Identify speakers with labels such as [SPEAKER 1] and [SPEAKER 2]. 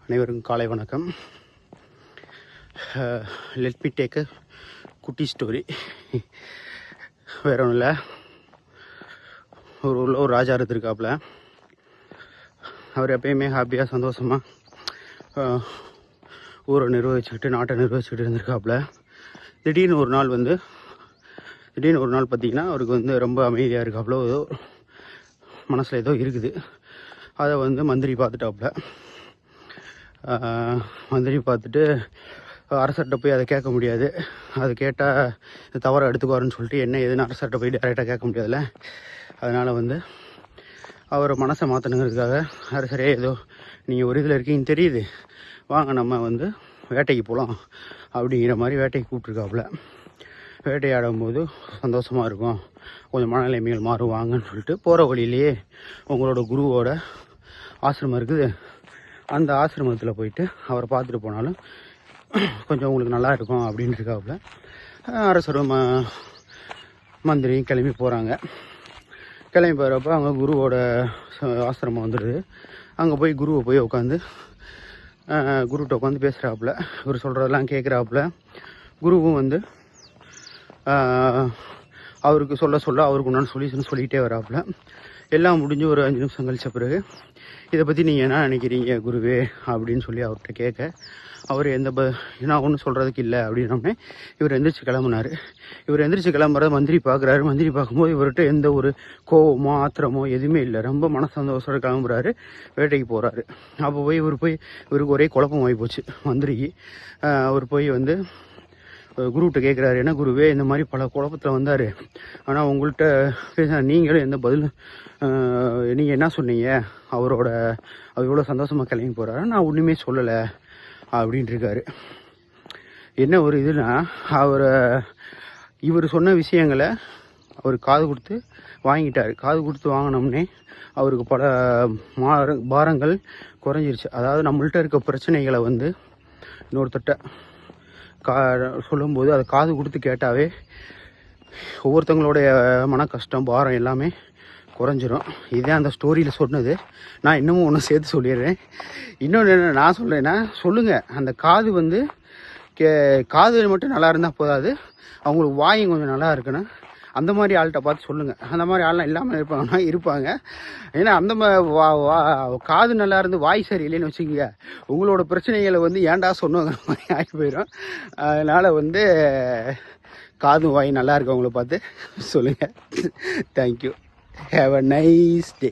[SPEAKER 1] அனைவருக்கும் காலை வணக்கம். லெட் மீ டேக் குட்டி ஸ்டோரி. வேற ஒன்றும் இல்லை. ஒரு ராஜா இருந்திருக்காப்புல. அவர் எப்பயுமே ஹாப்பியாக சந்தோஷமாக ஊரை நிர்வகிச்சுக்கிட்டு நாட்டை நிர்வகிச்சுக்கிட்டு இருந்திருக்காப்புல. திடீர்னு ஒரு நாள் பார்த்திங்கன்னா அவருக்கு ரொம்ப அமைதியாக இருக்காப்புல. ஏதோ மனசில் ஏதோ இருக்குது. அதை மந்திரி பார்த்துட்டாப்புல. மந்திரி பார்த்துட்டு அரசர்கிட்ட போய் அதை கேட்க முடியாது. அது கேட்டால் தவறை எடுத்துக்குவாருன்னு சொல்லிட்டு என்ன ஏதுன்னு அரசர்கிட்ட போய் டைரெக்டாக கேட்க முடியாதுல்ல. அதனால் அவர் மனசை மாற்றணுங்கிறதுக்காக அரசரே ஏதோ நீங்கள் ஒரு இதில் இருக்கீங்கன்னு தெரியுது, வாங்க நம்ம வேட்டைக்கு போகலாம் அப்படிங்கிற மாதிரி வேட்டைக்கு கூப்பிட்ருக்காப்புல. வேட்டையாடும் போது சந்தோஷமாக இருக்கும், கொஞ்சம் மனநிலைமைகள் மாறும் வாங்கன்னு சொல்லிட்டு போகிற வழியிலேயே உங்களோட குருவோட ஆசிரமம் இருக்குது, அந்த ஆசிரமத்தில் போயிட்டு அவரை பார்த்துட்டு போனாலும் கொஞ்சம் உங்களுக்கு நல்லா இருக்கும் அப்படின்னு இருக்காப்புல. அரசரும் மந்திரியும் கிளம்பி போகிறாங்க. கிளம்பி போகிறப்ப அங்கே குருவோட ஆசிரமம் வந்துடுது. அங்கே போய் குருவை போய் உட்காந்து குருகிட்ட உட்காந்து பேசுகிறாப்புல. இவர் சொல்கிறதெல்லாம் கேட்குறாப்புல. குருவும் அவருக்கு சொல்ல அவருக்கு உண்டான சொல்யூஷன் சொல்லிகிட்டே வராப்புல. எல்லாம் முடிஞ்சு ஒரு 5 நிமிஷம் கழிச்ச பிறகு இதை பற்றி நீங்கள் என்ன நினைக்கிறீங்க குருவே அப்படின்னு சொல்லி அவர்கிட்ட கேட்க, அவர் நான் ஒன்றும் சொல்கிறதுக்கு இல்லை அப்படின்னோடனே இவர் எந்திரிச்சு கிளம்புனார். இவர் எந்திரிச்சு கிளம்புறத மந்திரி பார்க்குறாரு. மந்திரி பார்க்கும்போது இவர்கிட்ட எந்த ஒரு கோவமோ ஆத்திரமோ எதுவுமே இல்லை. ரொம்ப மனசந்தோஷத்தோட கிளம்புறாரு, வேட்டைக்கு போகிறாரு. அப்போ இவருக்கு ஒரே குழப்பம் ஆகி போச்சு மந்திரிக்கு. அவர் போய் குருகிட்ட கேட்குறாரு, என்ன குருவே இந்த மாதிரி பல குழப்பத்தில் வந்தார், ஆனால் உங்கள்கிட்ட பேச நீங்களும் எந்த பதில், நீங்கள் என்ன சொன்னீங்க, அவர் எவ்வளோ சந்தோஷமாக கிளம்பி போகிறாரு, நான் ஒன்றுமே சொல்லலை அப்படின்ட்டுருக்காரு. என்ன ஒரு இதுனா, இவர் சொன்ன விஷயங்களை அவர் காது கொடுத்து வாங்கிட்டார். காது கொடுத்து வாங்கினோம்னே அவருக்கு பல பாரங்கள் குறைஞ்சிருச்சு. அதாவது நம்மள்கிட்ட இருக்க பிரச்சனைகளை இன்னொருத்தட்ட சொல்லும்போது அதை காது கொடுத்து கேட்டாவே ஒவ்வொருத்தவங்களுடைய மன கஷ்டம் பாரம் எல்லாமே குறைஞ்சிரும். இதே அந்த ஸ்டோரியில் சொன்னது. நான் இன்னமும் ஒன்று சேர்த்து சொல்லிடுறேன். இன்னொன்று என்ன நான் சொல்கிறேன்னா, சொல்லுங்கள், அந்த காது காது மட்டும் நல்லா இருந்தால் போதாது, அவங்களுக்கு வாயும் கொஞ்சம் நல்லா இருக்கணும். அந்த மாதிரி ஆள்கிட்ட பார்த்து சொல்லுங்கள். அந்த மாதிரி ஆள்லாம் இல்லாமல் இருப்பாங்க. ஏன்னா அந்த காது நல்லா இருந்து வாய் சரி இல்லைன்னு வச்சுக்கோங்க, உங்களோட பிரச்சனைகளை ஏன்டா சொன்னோங்கிற மாதிரி ஆகி போயிடும். அதனால் காது வாய் நல்லா இருக்கவங்கள பார்த்து சொல்லுங்கள். Thank you. Have a nice day.